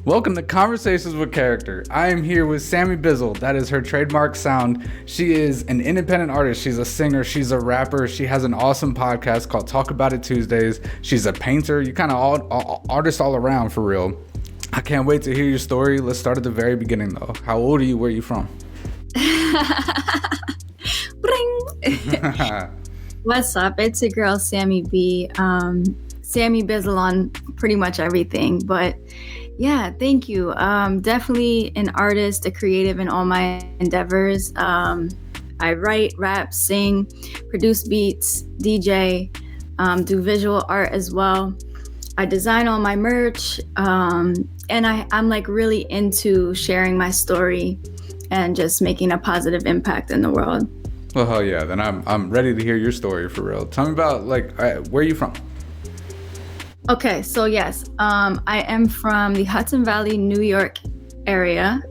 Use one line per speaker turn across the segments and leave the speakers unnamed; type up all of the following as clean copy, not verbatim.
Welcome to Conversations with Character. I am here with Sammie Bizzle. That is her trademark sound. She is an independent artist. She's a singer. She's a rapper. She has an awesome podcast called Talk About It Tuesdays. She's a painter. You kind of all artist all around for real. I can't wait to hear your story. Let's start at the very beginning though. How old are you? Where are you from?
What's up? It's your girl Sammie B. Sammie Bizzle on pretty much everything. But yeah, thank you. Definitely an artist, a creative in all my endeavors. I write, rap, sing, produce beats, DJ, do visual art as well. I design all my merch, and I'm like really into sharing my story and just making a positive impact in the world.
Well, hell yeah. Then I'm ready to hear your story for real. Tell me about where are you from?
Okay, so yes, I am from the Hudson Valley, New York area,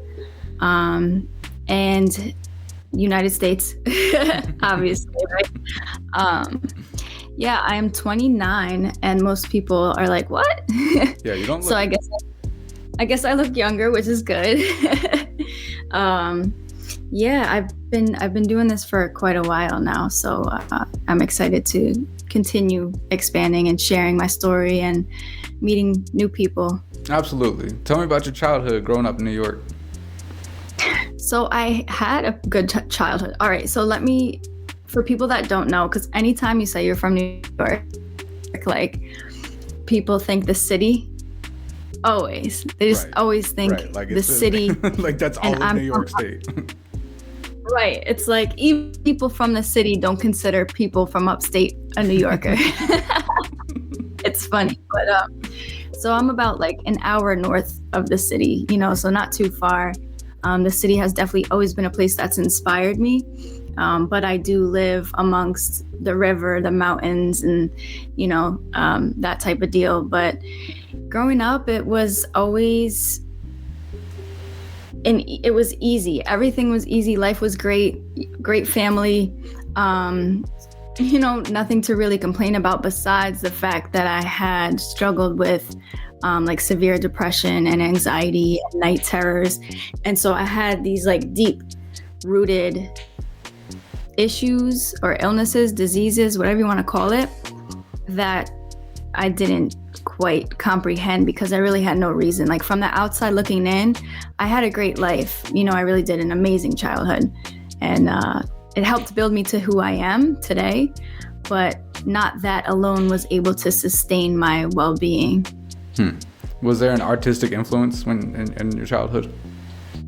and United States, obviously, right? Yeah, I am 29, and most people are like, "What?"
Yeah, you don't look.
So I guess I look younger, which is good. Yeah, I've been doing this for quite a while now, so I'm excited to continue expanding and sharing my story and meeting new people.
Absolutely. Tell me about your childhood growing up in New York.
So I had a good childhood. All right, so for people that don't know, because anytime you say you're from New York, like people think the city. Always. They just always think
like
the city.
Like that's all of New York State.
Right. It's like even people from the city don't consider people from upstate a New Yorker. It's funny. But so I'm about like an hour north of the city, so not too far. The city has definitely always been a place that's inspired me. But I do live amongst the river, the mountains, and, that type of deal. But growing up, it was always... And it was easy. Everything was easy. Life was great family. Nothing to really complain about besides the fact that I had struggled with like severe depression and anxiety and night terrors. And so I had these like deep rooted issues or illnesses, diseases, whatever you want to call it, that I didn't quite comprehend because I really had no reason. Like from the outside looking in, I had a great life. I really did an amazing childhood, and it helped build me to who I am today, but not that alone was able to sustain my well-being.
Was there an artistic influence in your childhood?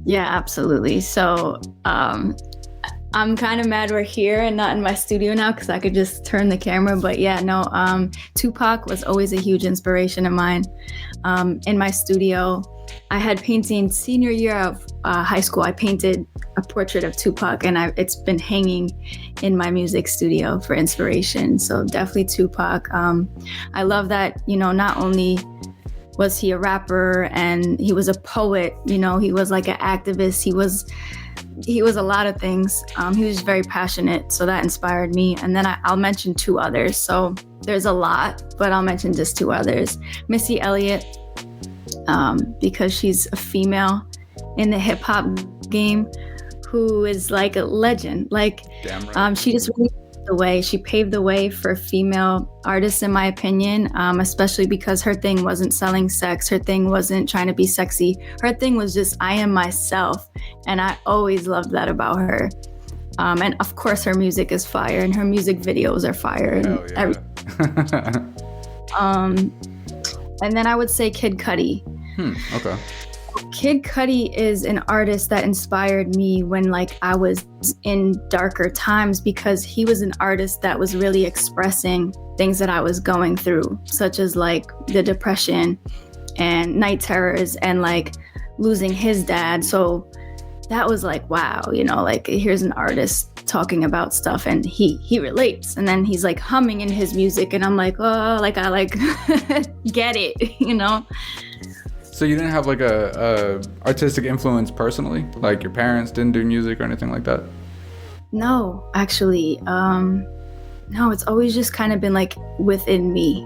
Yeah, absolutely. So I'm kind of mad we're here and not in my studio now because I could just turn the camera. But yeah, no, Tupac was always a huge inspiration of mine. In my studio, I had painting senior year of high school. I painted a portrait of Tupac, and it's been hanging in my music studio for inspiration. So definitely Tupac. I love that, not only was he a rapper and he was a poet, he was like an activist. He was a lot of things. He was very passionate, so that inspired me. And then I'll mention two others. So there's a lot, but I'll mention just two others. Missy Elliott, because she's a female in the hip hop game who is like a legend. Like,
damn right.
She just really she paved the way for female artists, in my opinion, especially because her thing wasn't selling sex. Her thing wasn't trying to be sexy. Her thing was just, I am myself. And I always loved that about her. And of course, her music is fire, and her music videos are fire. And then I would say Kid Cudi.
Okay.
Kid Cudi is an artist that inspired me when I was in darker times, because he was an artist that was really expressing things that I was going through, such as the depression and night terrors and losing his dad. So that was wow, here's an artist talking about stuff and he relates. And then he's humming in his music and I'm I get it,
So you didn't have a artistic influence personally? Like your parents didn't do music or anything like that?
No, actually. No, it's always just kind of been within me.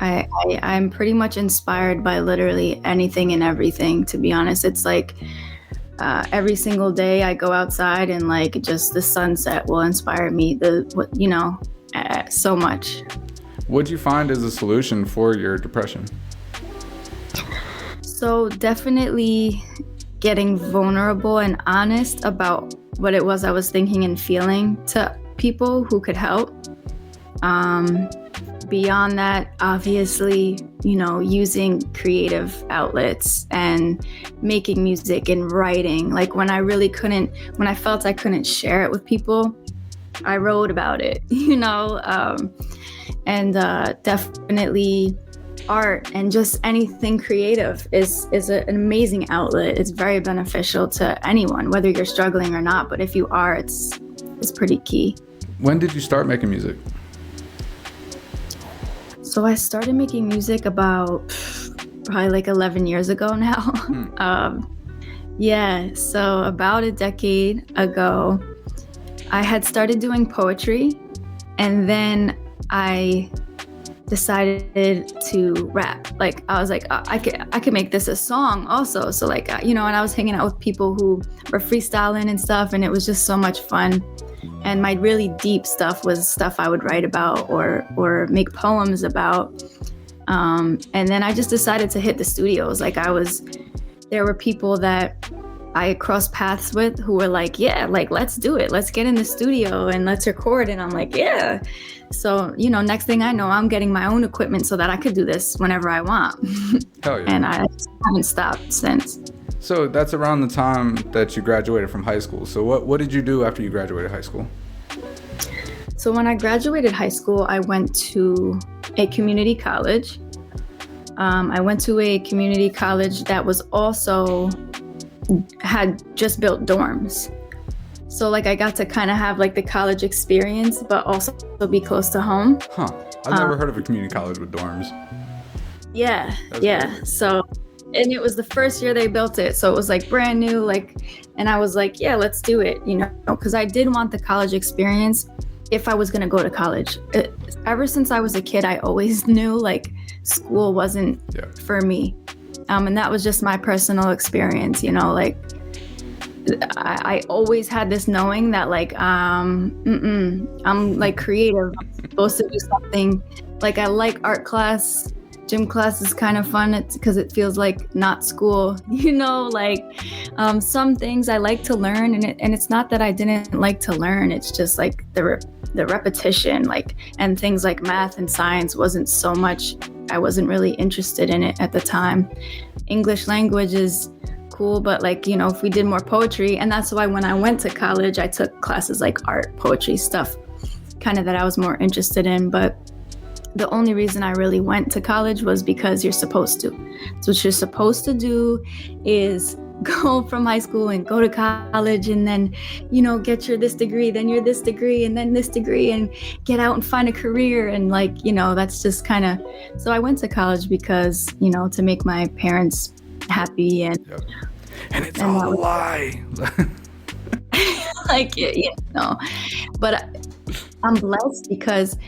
I'm pretty much inspired by literally anything and everything, to be honest. It's like every single day I go outside and like just the sunset will inspire me, so much.
What do you find is a solution for your depression?
So definitely getting vulnerable and honest about what it was I was thinking and feeling to people who could help. Beyond that, obviously, using creative outlets and making music and writing. Like when I felt I couldn't share it with people, I wrote about it, and definitely art and just anything creative is an amazing outlet. It's very beneficial to anyone, whether you're struggling or not. But if you are, it's pretty key.
When did you start making music?
So I started making music about probably like 11 years ago now. So about a decade ago, I had started doing poetry, and then I decided to rap. Like I was like, I could make this a song also. So like, and I was hanging out with people who were freestyling and stuff, and it was just so much fun. And my really deep stuff was stuff I would write about or make poems about. And then I just decided to hit the studios. Like there were people that I crossed paths with who were like, yeah, like, let's do it. Let's get in the studio and let's record. And I'm like, yeah. So, next thing I know, I'm getting my own equipment so that I could do this whenever I want.
Hell yeah.
And I haven't stopped since.
So that's around the time that you graduated from high school. So what did you do after you graduated high school?
So when I graduated high school, I went to a community college. I went to a community college that was also had just built dorms. So like I got to kind of have like the college experience, but also be close to home.
Huh. I've never heard of a community college with dorms.
Yeah.
That's
yeah. So, and it was the first year they built it. So it was like brand new, and I was like, yeah, let's do it, because I did want the college experience if I was going to go to college. Ever since I was a kid, I always knew like school wasn't for me. And that was just my personal experience, like I always had this knowing that like, I'm like creative. I'm supposed to do something. Like I like art class. Gym class is kind of fun because it feels like not school, some things I like to learn, and it's not that I didn't like to learn. It's just like the repetition, and things like math and science wasn't so much. I wasn't really interested in it at the time. English language is cool, but if we did more poetry, and that's why when I went to college, I took classes like art, poetry stuff, kind of that I was more interested in. But the only reason I really went to college was because you're supposed to. So what you're supposed to do is go from high school and go to college and then, get your this degree, then your this degree, and then this degree, and get out and find a career. And that's just kind of, so I went to college because, to make my parents happy. And
it's all a lie.
But I'm blessed because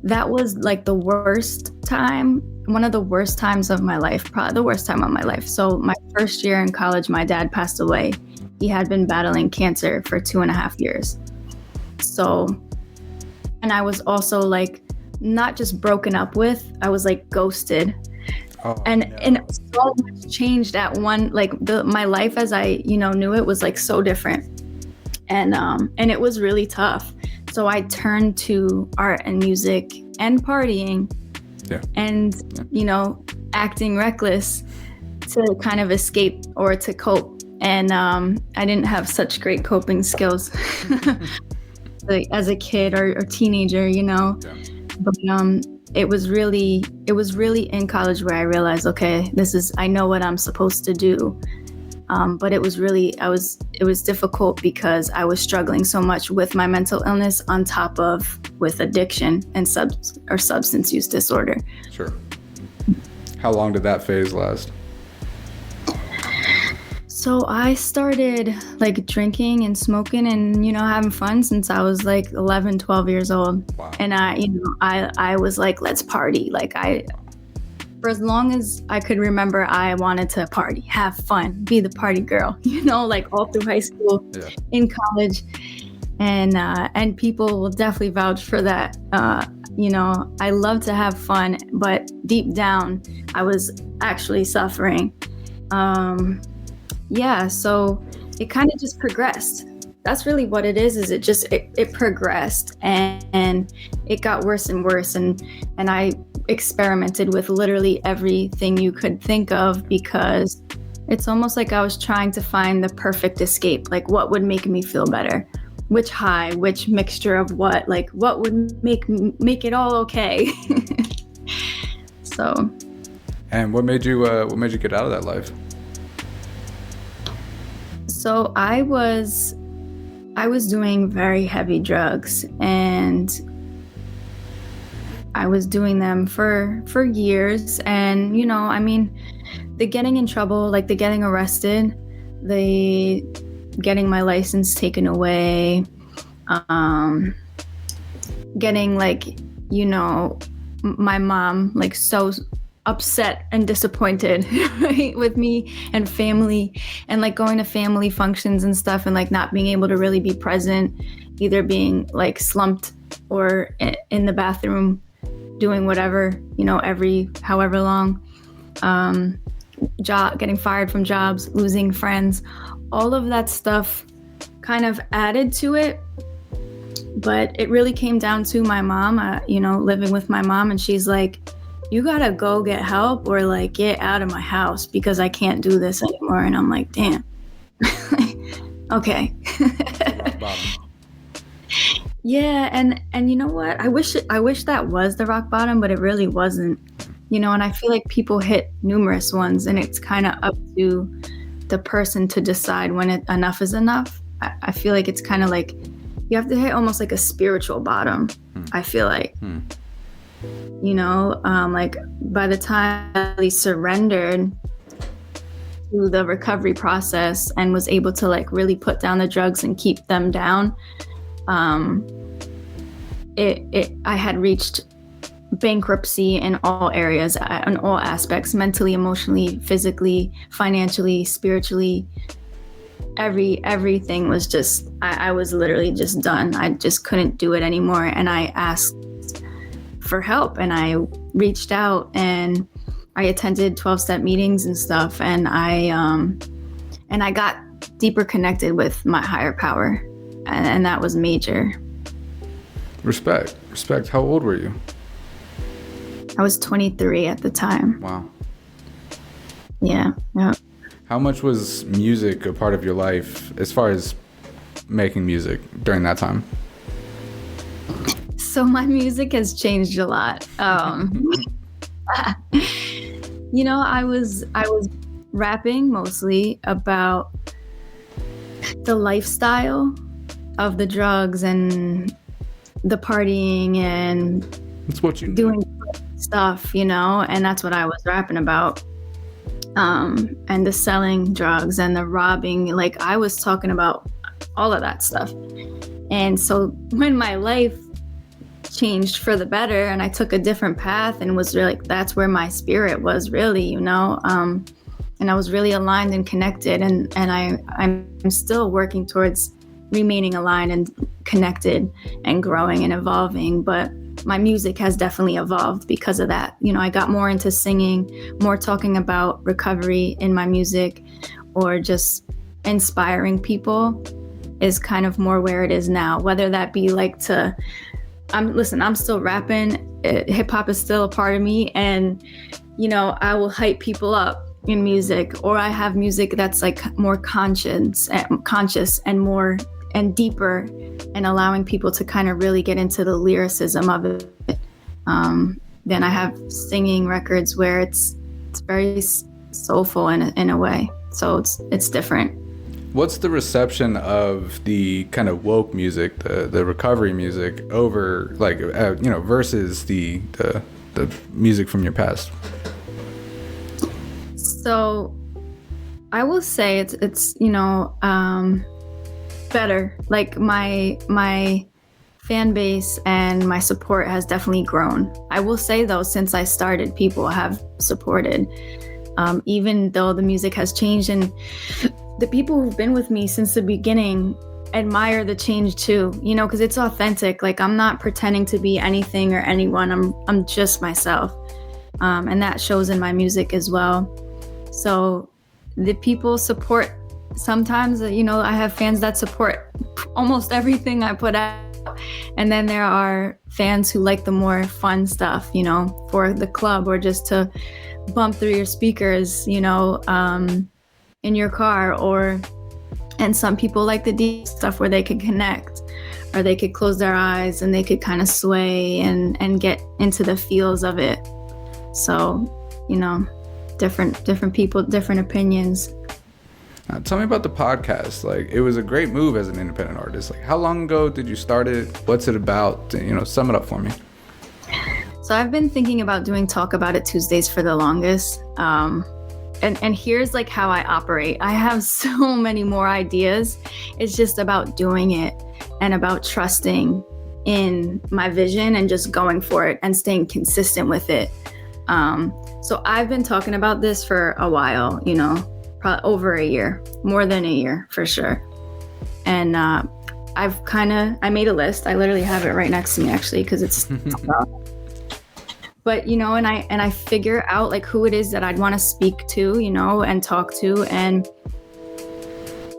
that was like the worst time, one of the worst times of my life, probably the worst time of my life. So my first year in college, my dad passed away. He had been battling cancer for 2.5 years. So, and I was also like, not just broken up with, I was like ghosted. And so much changed at one, my life as I, knew it was like so different. And it was really tough. So I turned to art and music and partying and, acting reckless to kind of escape or to cope. And I didn't have such great coping skills as a kid or teenager, But it was really in college where I realized, okay, I know what I'm supposed to do. But it was difficult because I was struggling so much with my mental illness on top of with addiction and substance use disorder.
Sure. How long did that phase last?
So I started like drinking and smoking and, having fun since I was like 11, 12 years old.
Wow.
And I was like, let's party. Like for as long as I could remember, I wanted to party, have fun, be the party girl, like all through high school, in college. And people will definitely vouch for that. I love to have fun, but deep down, I was actually suffering. So it kind of just progressed. That's really what it is it progressed and it got worse and worse. And I experimented with literally everything you could think of, because it's almost like I was trying to find the perfect escape, like what would make me feel better, which high, which mixture of what, like what would make it all okay. So.
And what made you get out of that life?
So I was doing very heavy drugs, and I was doing them for years. And, the getting in trouble, like the getting arrested, the getting my license taken away, getting my mom like so upset and disappointed, right, with me and family, and like going to family functions and stuff and like not being able to really be present, either being like slumped or in the bathroom doing whatever, every however long, getting fired from jobs, losing friends, all of that stuff kind of added to it. But it really came down to my mom, living with my mom, and she's like, you gotta go get help or like get out of my house because I can't do this anymore. And I'm like, damn. Okay. Yeah, and you know what? I wish that was the rock bottom, but it really wasn't. And I feel like people hit numerous ones, and it's kind of up to the person to decide when enough is enough. I feel like it's kind of like you have to hit almost like a spiritual bottom. I feel like. Like by the time I really surrendered to the recovery process and was able to like really put down the drugs and keep them down, I had reached bankruptcy in all areas, in all aspects, mentally, emotionally, physically, financially, spiritually. Everything was just, I was literally just done. I just couldn't do it anymore. And I asked for help, and I reached out, and I attended 12-step meetings and stuff, and I got deeper connected with my higher power, and that was major.
Respect. How old were you?
I was 23 at the time.
Wow.
Yeah.
How much was music a part of your life as far as making music during that time?
So my music has changed a lot. I was rapping mostly about the lifestyle of the drugs and the partying and
that's what you
doing stuff, and that's what I was rapping about. And the selling drugs and the robbing, like I was talking about all of that stuff. And so when my life changed for the better and I took a different path and was really, that's where my spirit was really, and I was really aligned and connected, and I'm still working towards remaining aligned and connected and growing and evolving. But my music has definitely evolved because of that. I got more into singing, more talking about recovery in my music, or just inspiring people is kind of more where it is now. Whether that be like I'm still rapping. Hip hop is still a part of me, and I will hype people up in music, or I have music that's like more conscious and more and deeper, and allowing people to kind of really get into the lyricism of it. Then I have singing records where it's very soulful in a way. So it's different.
What's the reception of the kind of woke music, the recovery music, over versus the music from your past?
So I will say it's better. Like my fan base and my support has definitely grown. I will say though, since I started, people have supported, even though the music has changed, and the people who've been with me since the beginning admire the change too, because it's authentic. Like I'm not pretending to be anything or anyone. I'm just myself. And that shows in my music as well. So the people support. Sometimes, I have fans that support almost everything I put out. And then there are fans who like the more fun stuff, for the club or just to bump through your speakers, in your car, and some people like the deep stuff where they could connect, or they could close their eyes and they could kind of sway and get into the feels of it. So, different people, different opinions.
Now, tell me about the podcast. Like, it was a great move as an independent artist. Like, how long ago did you start it? What's it about? Sum it up for me.
So I've been thinking about doing Talk About It Tuesdays for the longest. And here's like how I operate. I have so many more ideas. It's just about doing it and about trusting in my vision and just going for it and staying consistent with it. So I've been talking about this for a while, probably over a year, more than a year for sure. And I made a list. I literally have it right next to me actually, because it's but and I figure out like who it is that I'd want to speak to, and talk to, and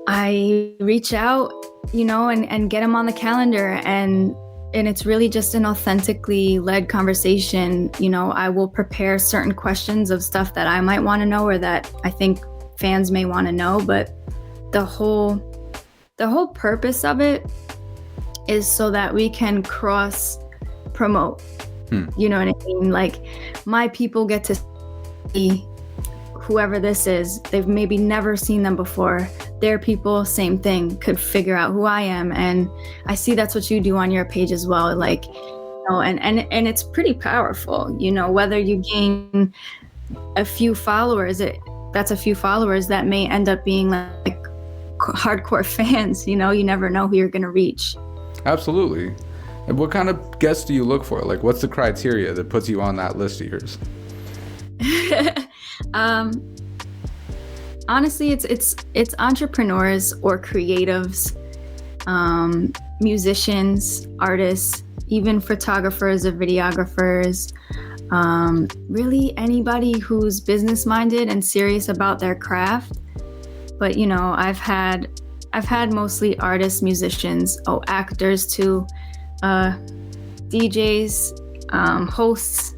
I reach out, and get them on the calendar, and it's really just an authentically led conversation. I will prepare certain questions of stuff that I might want to know or that I think fans may want to know, but the whole purpose of it is so that we can cross promote. You know what I mean? Like my people get to see whoever this is. They've maybe never seen them before. Their people, same thing, could figure out who I am. And I see that's what you do on your page as well. Like, and it's pretty powerful, whether you gain a few followers, that's a few followers that may end up being like hardcore fans, you never know who you're going to reach.
Absolutely. And what kind of guests do you look for? Like, what's the criteria that puts you on that list of yours?
Honestly, it's entrepreneurs or creatives, musicians, artists, even photographers or videographers, really anybody who's business minded and serious about their craft. But I've had mostly artists, musicians, actors too, DJs, hosts,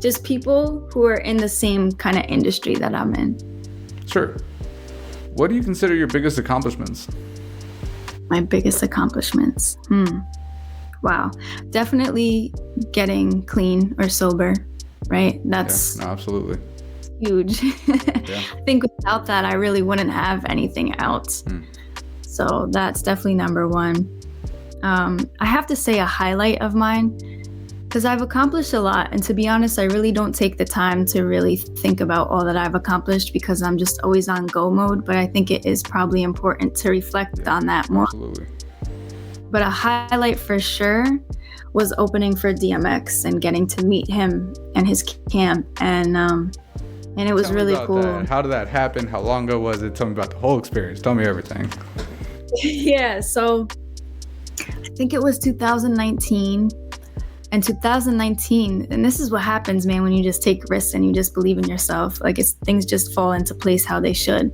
just people who are in the same kind of industry that I'm in.
Sure. What do you consider your biggest accomplishments?
My biggest accomplishments? Wow. Definitely getting clean or sober, right? That's
absolutely
huge. Yeah. I think without that, I really wouldn't have anything else. So that's definitely number one. I have to say a highlight of mine, because I've accomplished a lot. And to be honest, I really don't take the time to really think about all that I've accomplished because I'm just always on go mode. But I think it is probably important to reflect on that more.
Absolutely.
But a highlight for sure was opening for DMX and getting to meet him and his camp. And it was really cool.
That. How did that happen? How long ago was it? Tell me about the whole experience. Tell me everything.
Yeah, so I think it was 2019. And 2019, and this is what happens, man, when you just take risks and you just believe in yourself. Like things just fall into place how they should.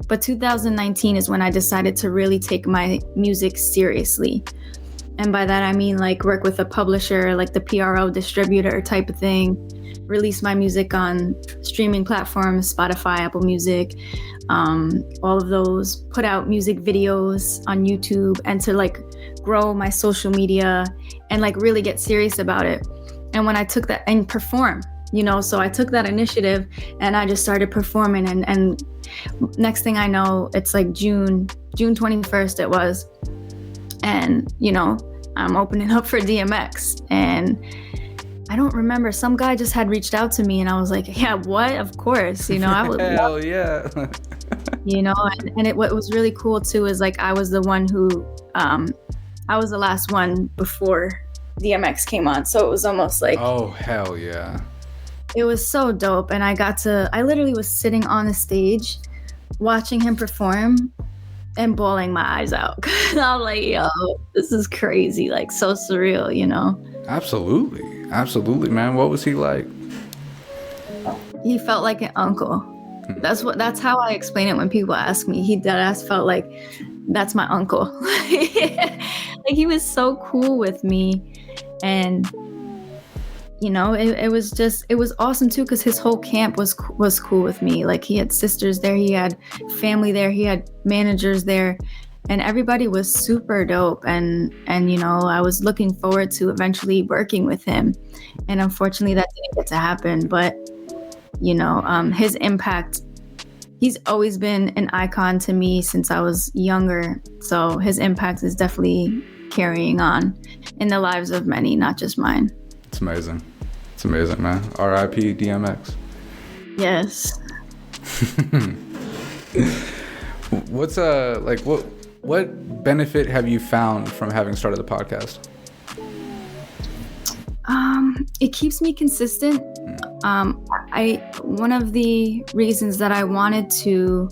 But 2019 is when I decided to really take my music seriously. And by that, I mean like work with a publisher, like the PRO distributor type of thing, release my music on streaming platforms, Spotify, Apple Music, all of those, put out music videos on YouTube, and to like grow my social media and like really get serious about it. And when I took that and perform, so I took that initiative and I just started performing, and next thing I know, it's like June 21st it was. And, I'm opening up for DMX, and I don't remember. Some guy just had reached out to me and I was like, yeah, what? Of course. I would
Hell yeah.
What was really cool too is like I was the one who I was the last one before DMX came on. So it was almost like,
oh, hell yeah.
It was so dope. And I literally was sitting on the stage watching him perform and bawling my eyes out. I was like, yo, this is crazy. Like so surreal,
Absolutely, man. What was he like?
He felt like an uncle. That's how I explain it when people ask me. He deadass felt like that's my uncle. Like he was so cool with me. And it was awesome too, because his whole camp was cool with me. Like he had sisters there, he had family there, he had managers there, and everybody was super dope. And I was looking forward to eventually working with him, and unfortunately that didn't get to happen. But his impact, he's always been an icon to me since I was younger. So his impact is definitely carrying on in the lives of many, not just mine.
It's amazing. It's amazing, man. R.I.P. DMX.
Yes.
What's what benefit have you found from having started the podcast?
It keeps me consistent. One of the reasons that I wanted to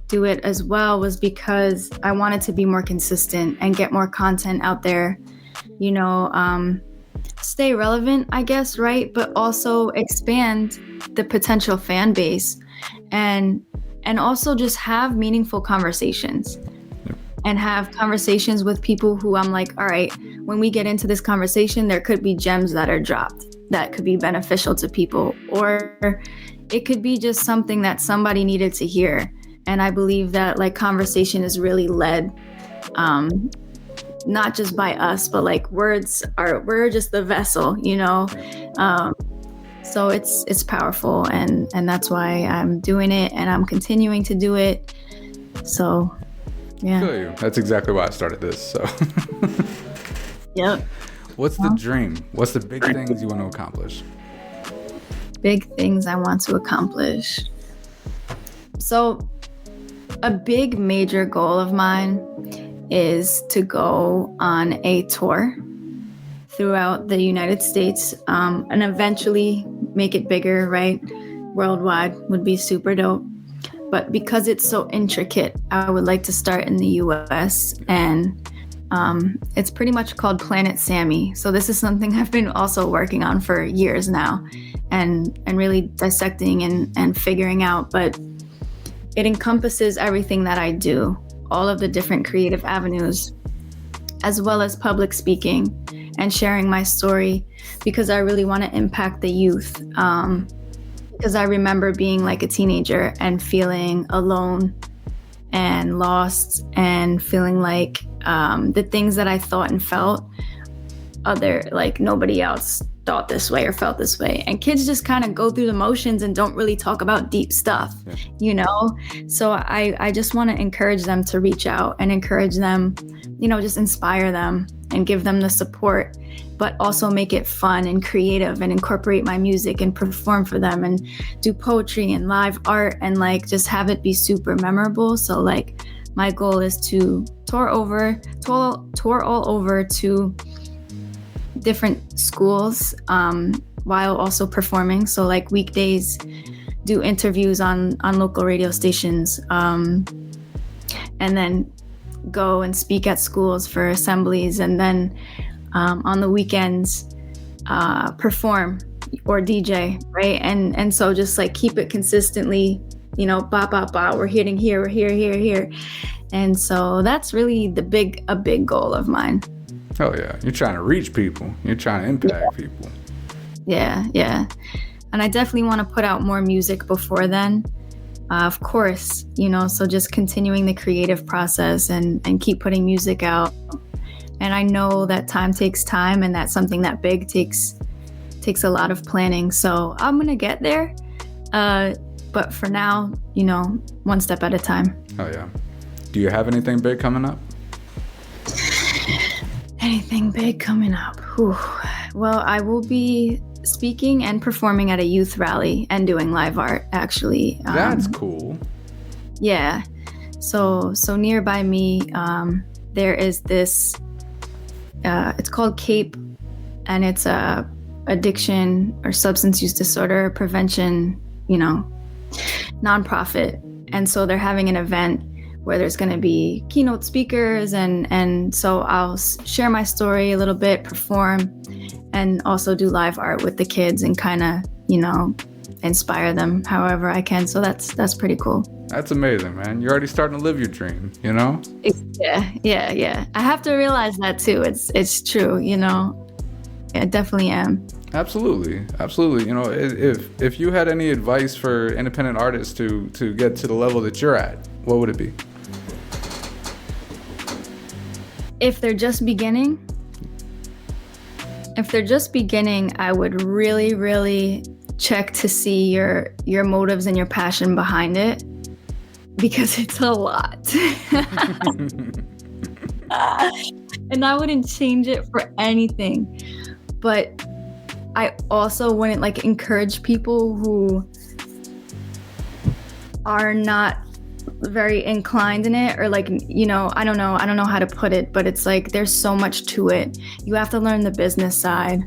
do it as well was because I wanted to be more consistent and get more content out there. Stay relevant, I guess, right? But also expand the potential fan base and also just have meaningful conversations and have conversations with people who I'm like, all right, when we get into this conversation, there could be gems that are dropped that could be beneficial to people, or it could be just something that somebody needed to hear. And I believe that like conversation is really led, not just by us, but like we're just the vessel, so it's powerful, and that's why I'm doing it, and I'm continuing to do it. So yeah,
I feel you. That's exactly why I started this. So
yep.
What's the dream? What's the big things you want to accomplish?
Big things I want to accomplish. So a big major goal of mine is to go on a tour throughout the United States, and eventually make it bigger, right? Worldwide would be super dope. But because it's so intricate, I would like to start in the US, and it's pretty much called Planet Sammie. So this is something I've been also working on for years now, and really dissecting and figuring out. But it encompasses everything that I do, all of the different creative avenues, as well as public speaking and sharing my story, because I really want to impact the youth. Because I remember being like a teenager and feeling alone and lost, and feeling like the things that I thought and felt, nobody else thought this way or felt this way. And kids just kind of go through the motions and don't really talk about deep stuff, So I just want to encourage them to reach out and encourage them, just inspire them and give them the support, but also make it fun and creative, and incorporate my music and perform for them, and do poetry and live art, and just have it be super memorable. So my goal is to tour all over to different schools, while also performing. So weekdays, do interviews on local radio stations, and then go and speak at schools for assemblies, and then on the weekends perform or DJ, right? And so just keep it consistently, we're hitting here, we're here. And so that's really a big goal of mine.
Oh yeah, you're trying to reach people, you're trying to impact people.
Yeah. And I definitely want to put out more music before then, of course, so just continuing the creative process and keep putting music out. And I know that time takes time, and that something that big takes a lot of planning. So I'm gonna get there, but for now, one step at a time.
Oh yeah. Do you have anything big coming up?
Anything big coming up? Whew. Well, I will be speaking and performing at a youth rally and doing live art, actually.
That's cool.
Yeah. So nearby me, there is this, it's called CAPE, and it's a addiction or substance use disorder prevention, nonprofit. And so they're having an event where there's going to be keynote speakers, and so I'll share my story a little bit, perform, and also do live art with the kids and kind of, inspire them however I can. So that's pretty cool.
That's amazing, man. You're already starting to live your dream,
Yeah. I have to realize that too. It's true, I definitely am.
Absolutely. If you had any advice for independent artists to get to the level that you're at, what would it be?
If they're just beginning, I would really, really check to see your motives and your passion behind it, because it's a lot. And I wouldn't change it for anything. But I also wouldn't encourage people who are not very inclined in it, or I don't know how to put it, but it's there's so much to it. You have to learn the business side.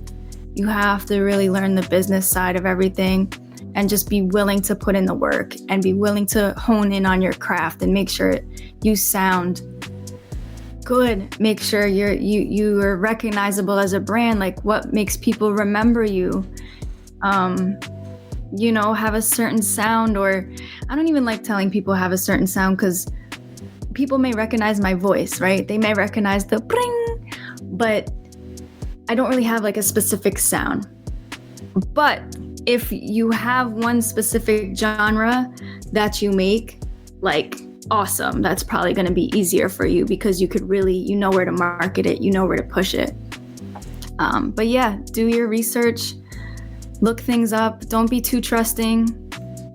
You have to really learn the business side of everything, and just be willing to put in the work and be willing to hone in on your craft and make sure you sound good. Make sure you are recognizable as a brand. What makes people remember you? Have a certain sound, or I don't even like telling people have a certain sound, because people may recognize my voice, right? They may recognize the bring, but I don't really have a specific sound. But if you have one specific genre that you make, awesome, that's probably going to be easier for you, because you could really, where to market it, where to push it. But yeah, do your research, look things up, don't be too trusting.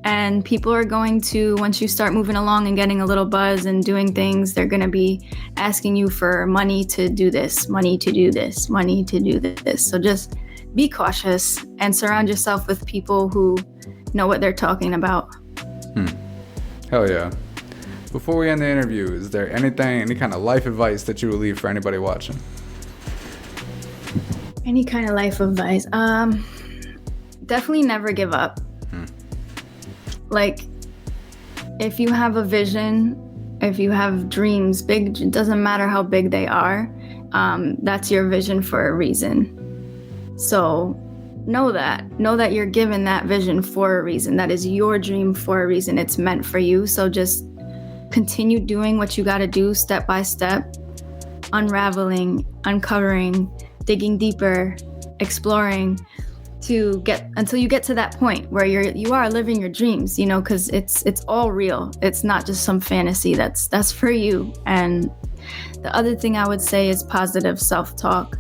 And people are going to, once you start moving along and getting a little buzz and doing things, they're going to be asking you for money to do this, money to do this, money to do this. So just be cautious and surround yourself with people who know what they're talking about.
Hell yeah. Before we end the interview, is there any kind of life advice that you would leave for anybody watching?
Any kind of life advice? Definitely never give up. If you have a vision, if you have dreams, big, it doesn't matter how big they are, that's your vision for a reason. So know that you're given that vision for a reason. That is your dream for a reason. It's meant for you. So just continue doing what you got to do, step by step, unraveling, uncovering, digging deeper, exploring, until you get to that point where you are living your dreams, because it's all real. It's not just some fantasy that's for you. And the other thing I would say is positive self-talk.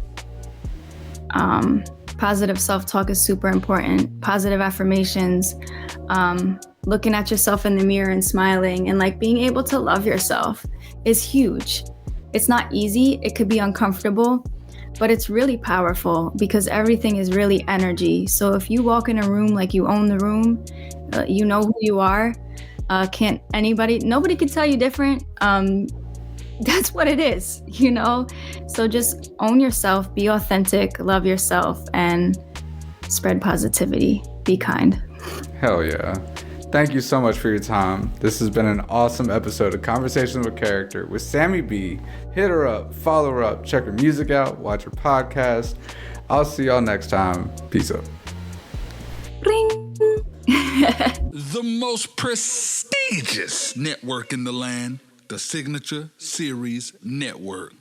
Positive self-talk is super important. Positive affirmations, looking at yourself in the mirror and smiling, and being able to love yourself is huge. It's not easy. It could be uncomfortable, but it's really powerful, because everything is really energy. So if you walk in a room like you own the room, you know who you are. Nobody can tell you different. That's what it is, So just own yourself, be authentic, love yourself, and spread positivity. Be kind.
Hell yeah. Thank you so much for your time. This has been an awesome episode of Conversations with Character with Sammie B. Hit her up, follow her up, check her music out, watch her podcast. I'll see y'all next time. Peace out.
Ring.
The most prestigious network in the land, the Signature Series Network.